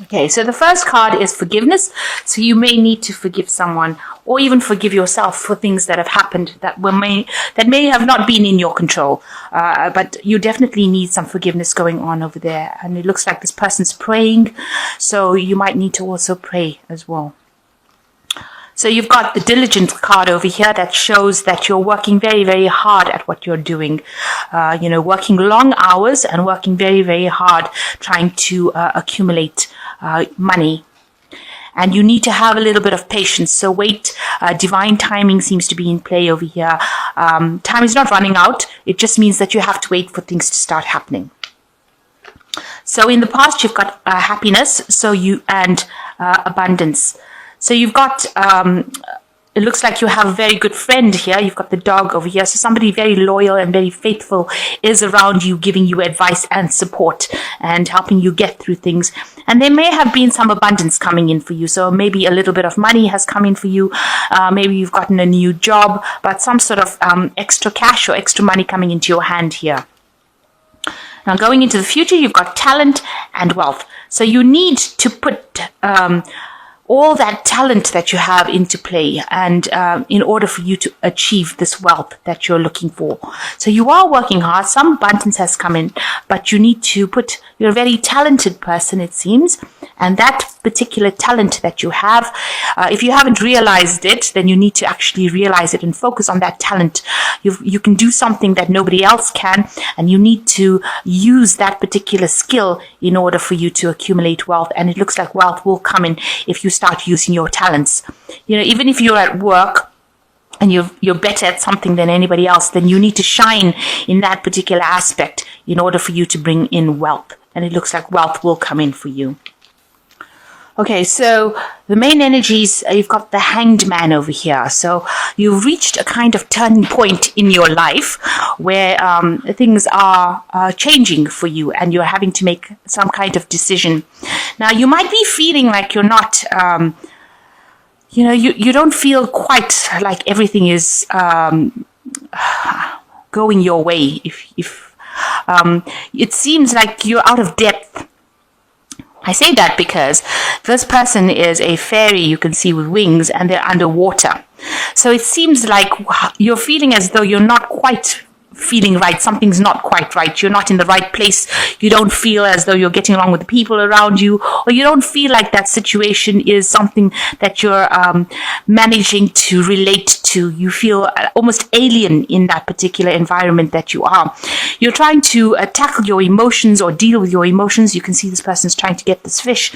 Okay, so the first card is forgiveness. So you may need to forgive someone, or even forgive yourself for things that have happened that may have not been in your control. But you definitely need some forgiveness going on over there. And it looks like this person's praying, so you might need to also pray as well. So you've got the diligent card over here that shows that you're working very, very hard at what you're doing. Working long hours and working very, very hard trying to accumulate money. And you need to have a little bit of patience. So wait, divine timing seems to be in play over here. Time is not running out. It just means that you have to wait for things to start happening. So in the past, you've got happiness, and abundance. So you've got, it looks like you have a very good friend here. You've got the dog over here. So somebody very loyal and very faithful is around you, giving you advice and support and helping you get through things. And there may have been some abundance coming in for you. So maybe a little bit of money has come in for you. Maybe you've gotten a new job, but some sort of extra cash or extra money coming into your hand here. Now going into the future, you've got talent and wealth. So you need to put all that talent that you have into play, and in order for you to achieve this wealth that you're looking for. So you are working hard. Some abundance has come in, but you need to you're a very talented person, it seems, and that particular talent that you have, if you haven't realized it, then you need to actually realize it and focus on that talent. You can do something that nobody else can, and you need to use that particular skill in order for you to accumulate wealth. And it looks like wealth will come in if you start using your talents. Even if you're at work and you're better at something than anybody else, then you need to shine in that particular aspect in order for you to bring in wealth. And it looks like wealth will come in for you. Okay, so the main energies, you've got the Hanged Man over here. So you've reached a kind of turning point in your life where things are changing for you and you're having to make some kind of decision. Now, you might be feeling like you're not, you don't feel quite like everything is going your way. If it seems like you're out of depth. I say that because this person is a fairy you can see with wings, and they're underwater. So it seems like you're feeling as though you're not quite feeling right. Something's not quite right. You're not in the right place. You don't feel as though you're getting along with the people around you, or you don't feel like that situation is something that you're managing to relate to. You feel almost alien in that particular environment that you are. You're trying to tackle your emotions or deal with your emotions. You can see this person's trying to get this fish.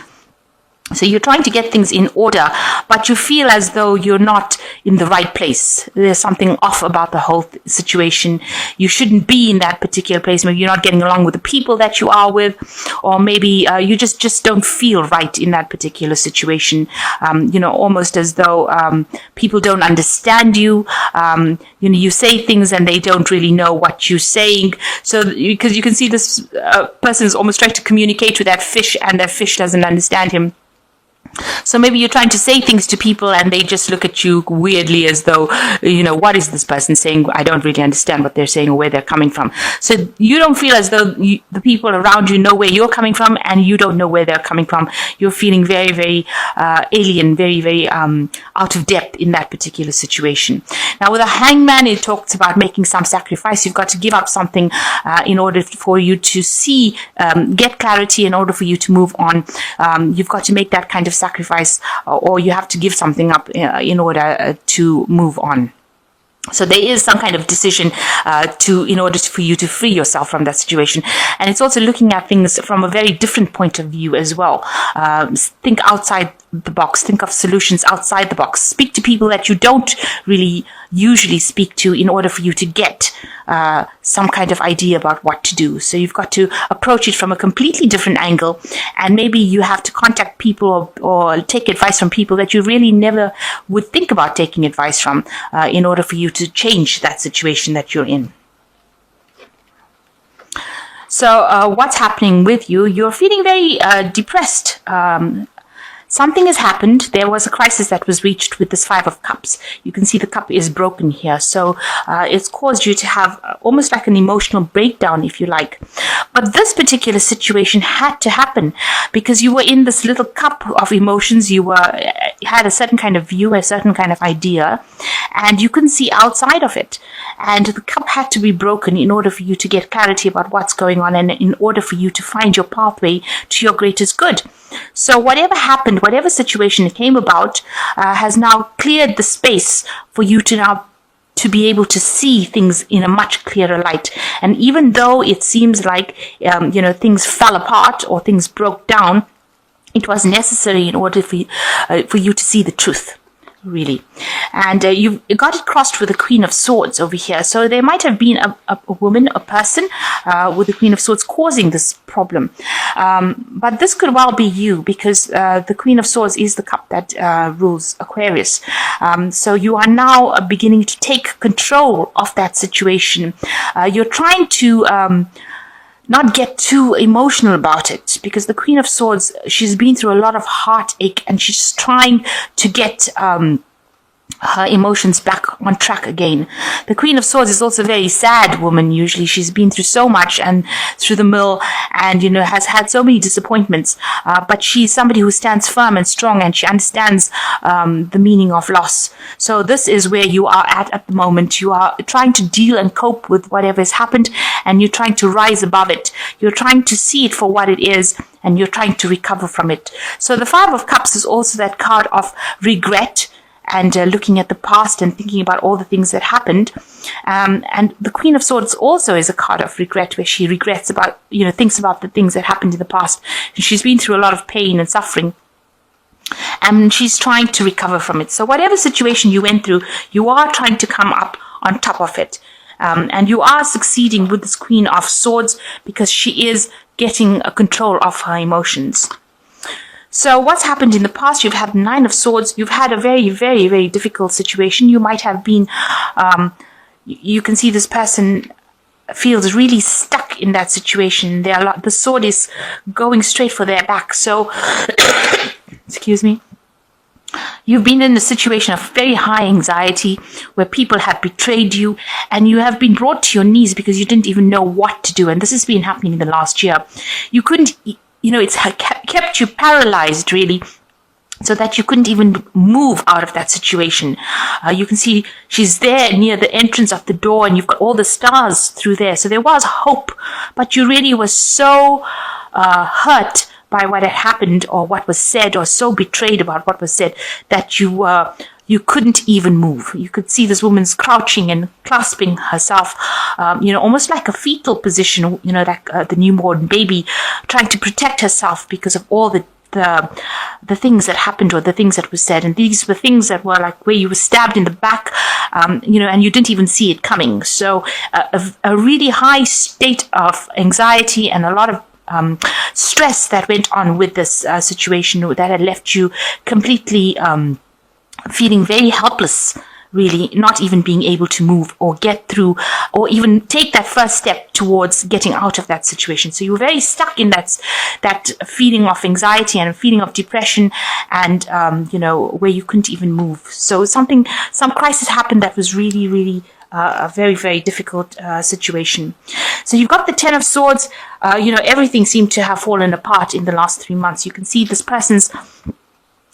So you're trying to get things in order, but you feel as though you're not in the right place. There's something off about the whole situation. You shouldn't be in that particular place. Maybe you're not getting along with the people that you are with, or maybe you just don't feel right in that particular situation. Almost as though people don't understand you. You say things and they don't really know what you're saying. So because you can see this person is almost trying to communicate with that fish, and that fish doesn't understand him. So maybe you're trying to say things to people and they just look at you weirdly as though, what is this person saying? I don't really understand what they're saying or where they're coming from. So you don't feel as though the people around you know where you're coming from, and you don't know where they're coming from. You're feeling very, very alien, very, very out of depth in that particular situation. Now, with a hangman, it talks about making some sacrifice. You've got to give up something in order for you to see, get clarity, in order for you to move on. You've got to make that kind of sacrifice, or you have to give something up in order to move on. So there is some kind of decision in order for you to free yourself from that situation. And it's also looking at things from a very different point of view as well. Think outside the box. Think of solutions outside the box. Speak to people that you don't really usually speak to in order for you to get some kind of idea about what to do. So you've got to approach it from a completely different angle, and maybe you have to contact people or take advice from people that you really never would think about taking advice from in order for you to change that situation that you're in. So what's happening with you? You're feeling very depressed. something has happened. There was a crisis that was reached with this Five of Cups. You can see the cup is broken here. So it's caused you to have almost like an emotional breakdown, if you like. But this particular situation had to happen because you were in this little cup of emotions. You had a certain kind of view, a certain kind of idea, and you couldn't see outside of it. And the cup had to be broken in order for you to get clarity about what's going on and in order for you to find your pathway to your greatest good. So whatever happened, whatever situation came about, has now cleared the space for you to now to be able to see things in a much clearer light. And even though it seems like, things fell apart or things broke down, it was necessary in order for you to see the truth, really. And you've got it crossed with the Queen of Swords over here. So there might have been a woman, a person with the Queen of Swords causing this problem. But this could well be you because the Queen of Swords is the cup that rules Aquarius. So you are now beginning to take control of that situation. You're trying to not get too emotional about it because the Queen of Swords, she's been through a lot of heartache and she's trying to get her emotions back on track again. The Queen of Swords is also a very sad woman. Usually she's been through so much and through the mill and, has had so many disappointments. But she's somebody who stands firm and strong and she understands the meaning of loss. So this is where you are at the moment. You are trying to deal and cope with whatever has happened and you're trying to rise above it. You're trying to see it for what it is and you're trying to recover from it. So the Five of Cups is also that card of regret and looking at the past and thinking about all the things that happened. And the Queen of Swords also is a card of regret where she regrets about, thinks about the things that happened in the past. And she's been through a lot of pain and suffering. And she's trying to recover from it. So whatever situation you went through, you are trying to come up on top of it. And you are succeeding with this Queen of Swords because she is getting a control of her emotions. So what's happened in the past? You've had Nine of Swords. You've had a very, very, very difficult situation. You might have been, you can see this person feels really stuck in that situation. The sword is going straight for their back. So, excuse me. You've been in a situation of very high anxiety where people have betrayed you and you have been brought to your knees because you didn't even know what to do. And this has been happening in the last year. You couldn't, it's kept you paralyzed really so that you couldn't even move out of that situation. You can see she's there near the entrance of the door and you've got all the stars through there. So there was hope, but you really were so hurt by what had happened or what was said or so betrayed about what was said that you couldn't even move. You could see this woman's crouching and clasping herself, almost like a fetal position, like the newborn baby trying to protect herself because of all the things that happened or the things that were said. And these were things that were like where you were stabbed in the back, and you didn't even see it coming. So a really high state of anxiety and a lot of stress that went on with this situation that had left you completely feeling very helpless, really, not even being able to move or get through or even take that first step towards getting out of that situation. So you were very stuck in that feeling of anxiety and a feeling of depression and, where you couldn't even move. So some crisis happened that was really, really a very, very difficult situation. So you've got the Ten of Swords. Everything seemed to have fallen apart in the last 3 months. You can see this person's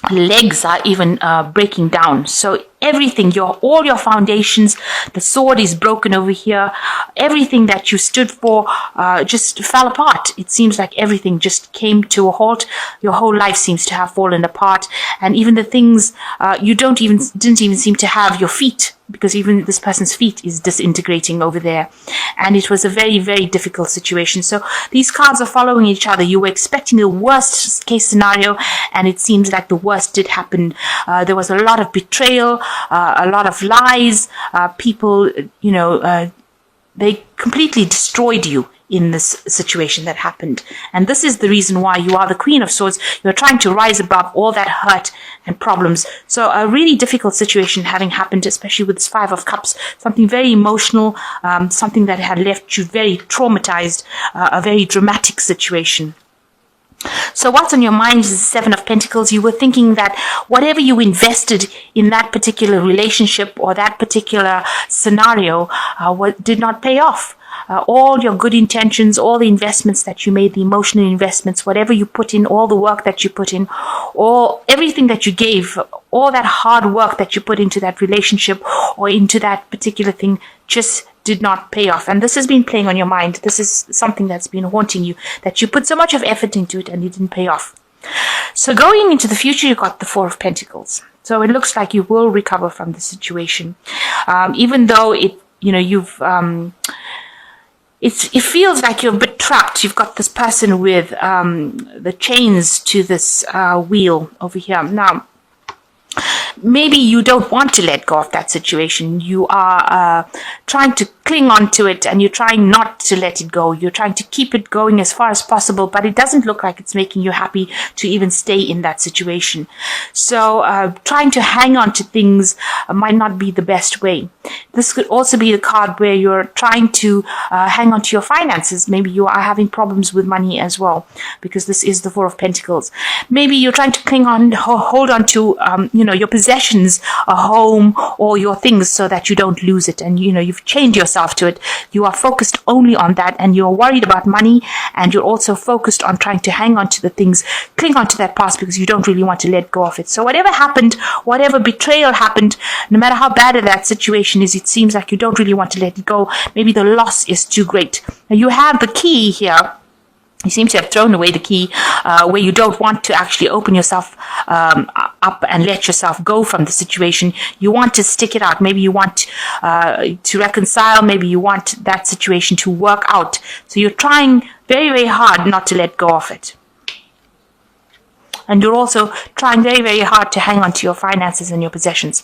legs are even breaking down. So everything, all your foundations, the sword is broken over here. Everything that you stood for just fell apart. It seems like everything just came to a halt. Your whole life seems to have fallen apart, and even the things you didn't even seem to have your feet, because even this person's feet is disintegrating over there. And it was a very, very difficult situation. So these cards are following each other. You were expecting the worst case scenario, and it seems like the worst did happen. There was a lot of betrayal, a lot of lies. People, they completely destroyed you in this situation that happened. And this is the reason why you are the Queen of Swords. You're trying to rise above all that hurt and problems. So a really difficult situation having happened, especially with this Five of Cups, something very emotional, something that had left you very traumatized, a very dramatic situation. So what's on your mind is the Seven of Pentacles. You were thinking that whatever you invested in that particular relationship or that particular scenario did not pay off. All your good intentions, all the investments that you made, the emotional investments, whatever you put in, all the work that you put in, all everything that you gave, all that hard work that you put into that relationship or into that particular thing just did not pay off. And this has been playing on your mind. This is something that's been haunting you, that you put so much of effort into it and it didn't pay off. So going into the future, you got the Four of Pentacles. So it looks like you will recover from the situation, even though it feels like you're a bit trapped. You've got this person with the chains to this wheel over here. Now, maybe you don't want to let go of that situation. You are trying to cling on to it and you're trying not to let it go. You're trying to keep it going as far as possible, but it doesn't look like it's making you happy to even stay in that situation. So trying to hang on to things might not be the best way. This could also be the card where you're trying to hang on to your finances. Maybe you are having problems with money as well, because this is the Four of Pentacles. Maybe you're trying to cling on, hold on to, your possessions, a home, or your things so that you don't lose it. And, you've chained yourself to it. You are focused only on that, and you're worried about money, and you're also focused on trying to hang on to the things, cling on to that past because you don't really want to let go of it. So whatever happened, whatever betrayal happened, no matter how bad that situation is, it seems like you don't really want to let it go. Maybe the loss is too great. Now you have the key here. You seem to have thrown away the key where you don't want to actually open yourself up and let yourself go from the situation. You want to stick it out. Maybe you want to reconcile. Maybe you want that situation to work out. So you're trying very, very hard not to let go of it. And you're also trying very, very hard to hang on to your finances and your possessions.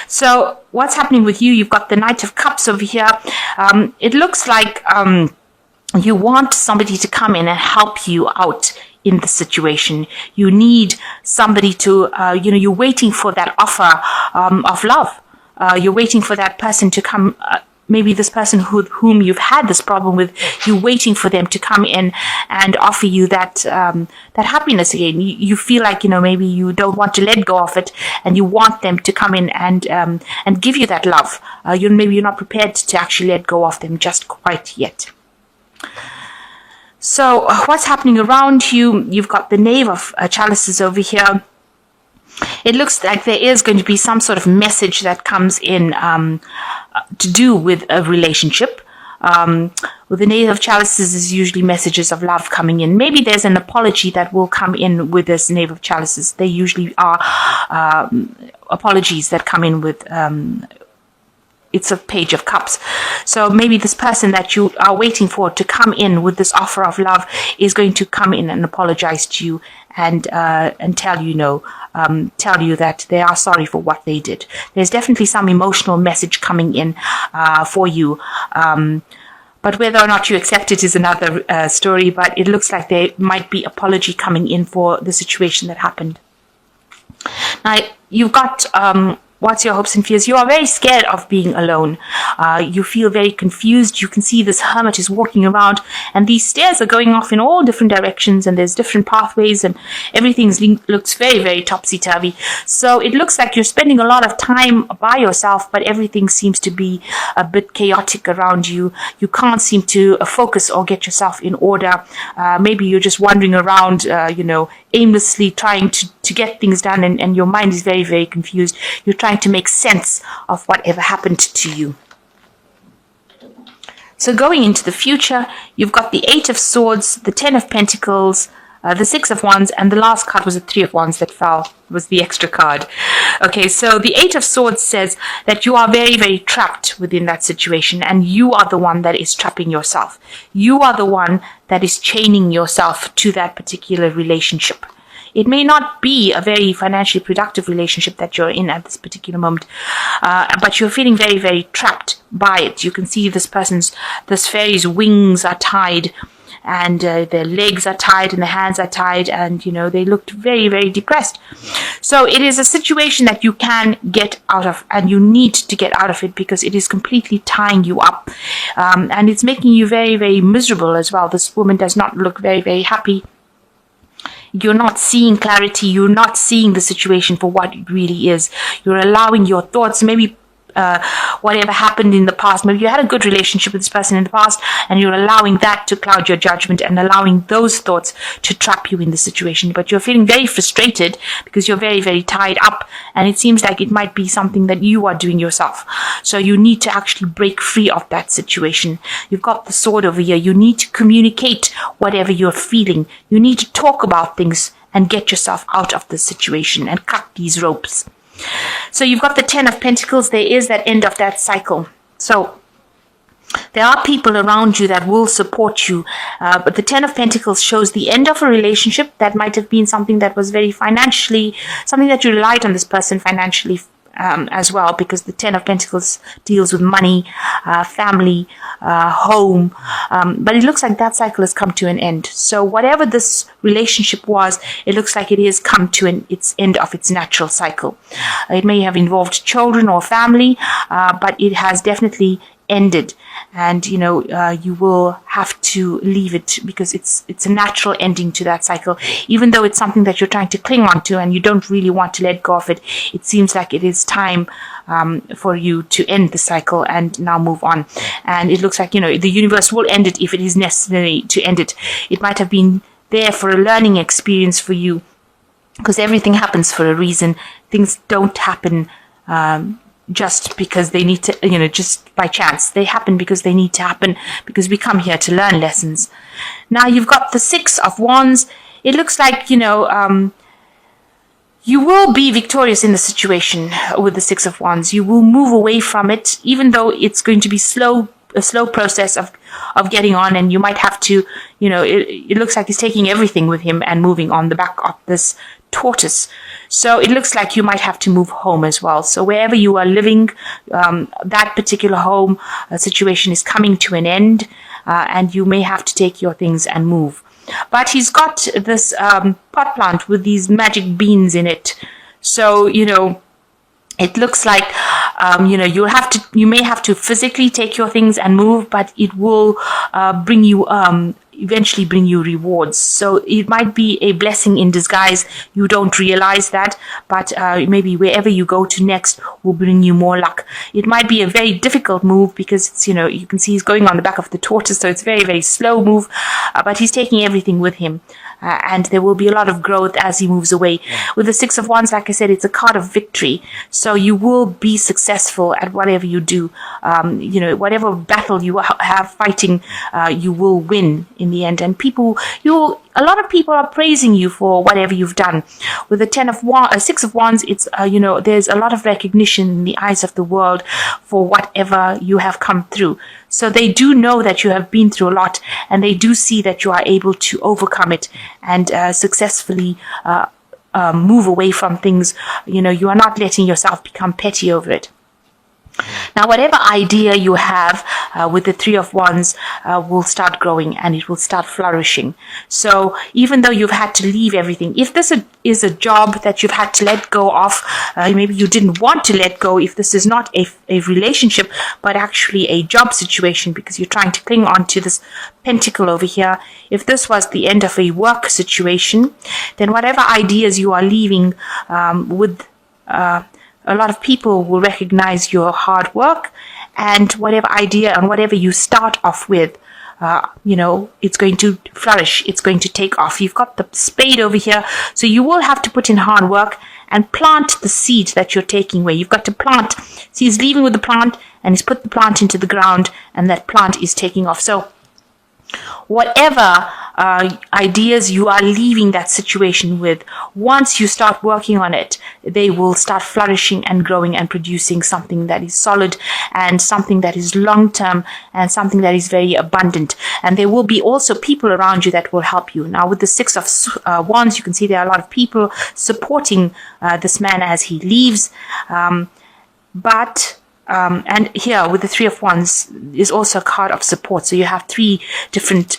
So what's happening with you? You've got the Knight of Cups over here. It looks like you want somebody to come in and help you out in the situation. You need somebody to, you're waiting for that offer of love. You're waiting for that person to come. Maybe this person whom you've had this problem with, you're waiting for them to come in and offer you that that happiness again. You feel like, maybe you don't want to let go of it, and you want them to come in and give you that love. Maybe you're not prepared to actually let go of them just quite yet. So what's happening around you? You've got the Knave of Chalices over here. It looks like there is going to be some sort of message that comes in to do with a relationship. With the Knave of Chalices is usually messages of love coming in. Maybe there's an apology that will come in with this Knave of Chalices. They usually are apologies that come in with it's a Page of Cups. So maybe this person that you are waiting for to come in with this offer of love is going to come in and apologize to you and tell you that they are sorry for what they did. There's definitely some emotional message coming in for you. But whether or not you accept it is another story. But it looks like there might be apology coming in for the situation that happened. Now, you've got what's your hopes and fears? You are very scared of being alone. You feel very confused. You can see this hermit is walking around, and these stairs are going off in all different directions, and there's different pathways, and everything looks very, very topsy-turvy. So it looks like you're spending a lot of time by yourself, but everything seems to be a bit chaotic around you. You can't seem to focus or get yourself in order. Maybe you're just wandering around, aimlessly trying to get things done, and your mind is very, very confused. You're trying to make sense of whatever happened to you. So going into the future, you've got the Eight of Swords, the Ten of Pentacles, the Six of Wands, and the last card was the Three of Wands that fell, was the extra card. Okay, so the Eight of Swords says that you are very, very trapped within that situation, and you are the one that is trapping yourself. You are the one that is chaining yourself to that particular relationship. It may not be a very financially productive relationship that you're in at this particular moment, but you're feeling very, very trapped by it. You can see this fairy's wings are tied, and their legs are tied, and their hands are tied, and, they looked very, very depressed. So it is a situation that you can get out of, and you need to get out of it because it is completely tying you up, and it's making you very, very miserable as well. This woman does not look very, very happy. You're not seeing clarity. You're not seeing the situation for what it really is. You're allowing your thoughts, maybe whatever happened in the past. Maybe you had a good relationship with this person in the past, and you're allowing that to cloud your judgment and allowing those thoughts to trap you in the situation. But you're feeling very frustrated because you're very, very tied up, and it seems like it might be something that you are doing yourself. So you need to actually break free of that situation. You've got the sword over here. You need to communicate whatever you're feeling. You need to talk about things and get yourself out of the situation and cut these ropes. So you've got the 10 of Pentacles. There is that end of that cycle. So there are people around you that will support you. But the 10 of Pentacles shows the end of a relationship that might have been something that was very financially, something that you relied on this person financially as well, because the 10 of Pentacles deals with money, family, home. But it looks like that cycle has come to an end. So whatever this relationship was, it looks like it has come to its end of its natural cycle. It may have involved children or family, but it has definitely ended, and you will have to leave it because it's a natural ending to that cycle. Even though it's something that you're trying to cling on to and you don't really want to let go of it, it seems like it is time for you to end the cycle and now move on. And it looks like the universe will end it if it is necessary to end it. It might have been there for a learning experience for you, because everything happens for a reason. Things don't happen just because they need to, just by chance. They happen because they need to happen, because we come here to learn lessons. Now you've got the 6 of Wands. It looks like, you will be victorious in the situation with the 6 of Wands. You will move away from it, even though it's going to be a slow process of getting on, and you might have to, it looks like he's taking everything with him and moving on the back of this tortoise. So it looks like you might have to move home as well. So wherever you are living, that particular home situation is coming to an end, and you may have to take your things and move. But he's got this pot plant with these magic beans in it. So, it looks like, you may have to physically take your things and move, but it will eventually bring you rewards. So it might be a blessing in disguise. You don't realize that, but maybe wherever you go to next will bring you more luck. It might be a very difficult move because it's, you can see he's going on the back of the tortoise, so it's very, very slow move, but he's taking everything with him. And there will be a lot of growth as he moves away. With the 6 of Wands, like I said, it's a card of victory. So you will be successful at whatever you do. Whatever battle you have fighting, you will win in the end. And a lot of people are praising you for whatever you've done. With the 6 of Wands, it's, there's a lot of recognition in the eyes of the world for whatever you have come through. So they do know that you have been through a lot, and they do see that you are able to overcome it and successfully move away from things. You are not letting yourself become petty over it. Now, whatever idea you have with the 3 of Wands will start growing, and it will start flourishing. So even though you've had to leave everything, if this is a job that you've had to let go of, maybe you didn't want to let go, if this is not a relationship, but actually a job situation because you're trying to cling on to this pentacle over here, if this was the end of a work situation, then whatever ideas you are leaving with a lot of people will recognize your hard work, and whatever idea and whatever you start off with, it's going to flourish. It's going to take off. You've got the spade over here, so you will have to put in hard work and plant the seed that you're taking away. You've got to plant. See, he's leaving with the plant, and he's put the plant into the ground, and that plant is taking off. So whatever ideas you are leaving that situation with, once you start working on it, they will start flourishing and growing and producing something that is solid and something that is long-term and something that is very abundant. And there will be also people around you that will help you. Now, with the 6 of Wands, you can see there are a lot of people supporting this man as he leaves. And here with the 3 of Wands is also a card of support. So you have 3 different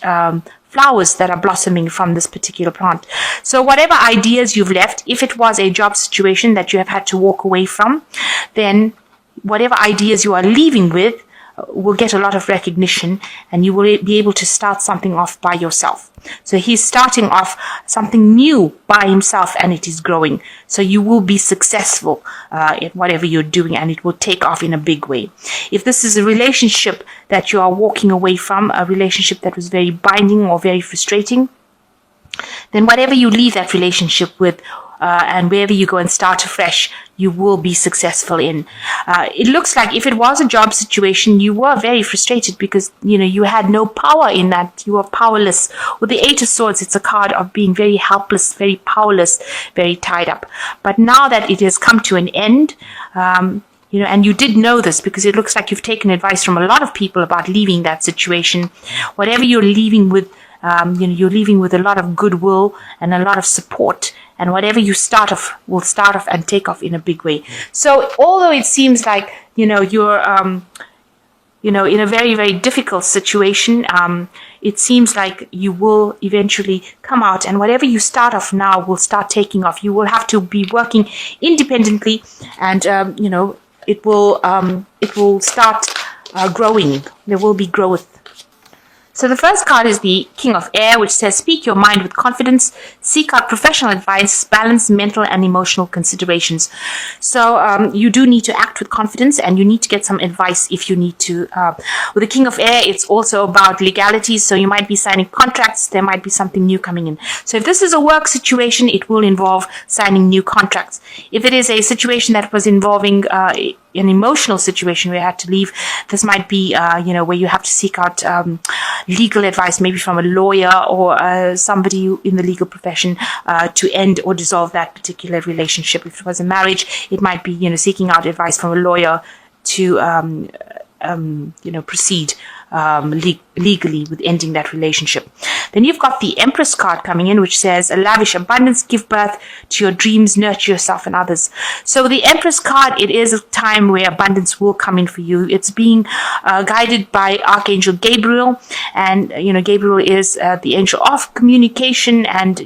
flowers that are blossoming from this particular plant. So whatever ideas you've left, if it was a job situation that you have had to walk away from, then whatever ideas you are leaving with, will get a lot of recognition, and you will be able to start something off by yourself. So he's starting off something new by himself, and it is growing. So you will be successful in whatever you're doing, and it will take off in a big way. If this is a relationship that you are walking away from, a relationship that was very binding or very frustrating, then whatever you leave that relationship with, and wherever you go and start afresh, you will be successful in. It looks like if it was a job situation, you were very frustrated because, you had no power in that. You were powerless. With the Eight of Swords, it's a card of being very helpless, very powerless, very tied up. But now that it has come to an end, and you did know this because it looks like you've taken advice from a lot of people about leaving that situation. Whatever you're leaving with, you're leaving with a lot of goodwill and a lot of support. And whatever you start off will start off and take off in a big way. So although it seems like, you're, in a very, very difficult situation, it seems like you will eventually come out, and whatever you start off now will start taking off. You will have to be working independently, and, it will start growing. There will be growth. So the first card is the King of Air, which says, speak your mind with confidence, seek out professional advice, balance mental and emotional considerations. So you do need to act with confidence, and you need to get some advice if you need to. With the King of Air, it's also about legalities. So you might be signing contracts. There might be something new coming in. So if this is a work situation, it will involve signing new contracts. If it is a situation that was involving an emotional situation where you had to leave, this might be, where you have to seek out legal advice, maybe from a lawyer or somebody in the legal profession to end or dissolve that particular relationship. If it was a marriage, it might be, seeking out advice from a lawyer to, proceed legally with ending that relationship. Then you've got the Empress card coming in, which says, a lavish abundance, give birth to your dreams, nurture yourself and others. So the Empress card, it is a time where abundance will come in for you. It's being guided by Archangel Gabriel, and Gabriel is the angel of communication, and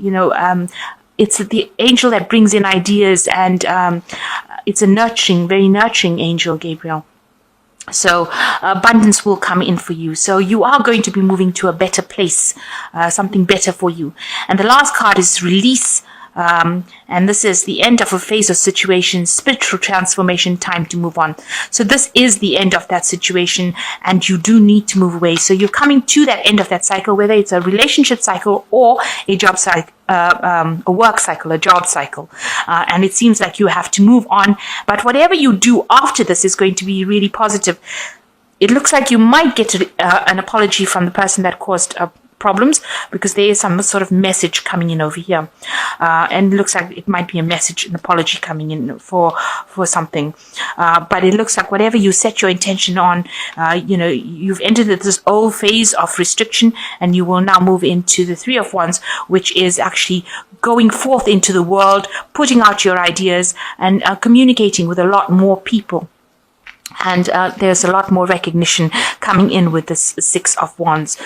it's the angel that brings in ideas, and it's a very nurturing angel, Gabriel. So abundance will come in for you. So you are going to be moving to a better place, something better for you. And the last card is release. And this is the end of a phase or situation, spiritual transformation, time to move on. So this is the end of that situation, and you do need to move away. So you're coming to that end of that cycle, whether it's a relationship cycle or a job cycle, a work cycle, a job cycle. And it seems like you have to move on. But whatever you do after this is going to be really positive. It looks like you might get an apology from the person that caused problems, because there is some sort of message coming in over here, and it looks like it might be a message, an apology coming in for something, but it looks like whatever you set your intention on, you've entered this old phase of restriction, and you will now move into the Three of Wands, which is actually going forth into the world, putting out your ideas, and communicating with a lot more people. And there's a lot more recognition coming in with this Six of Wands.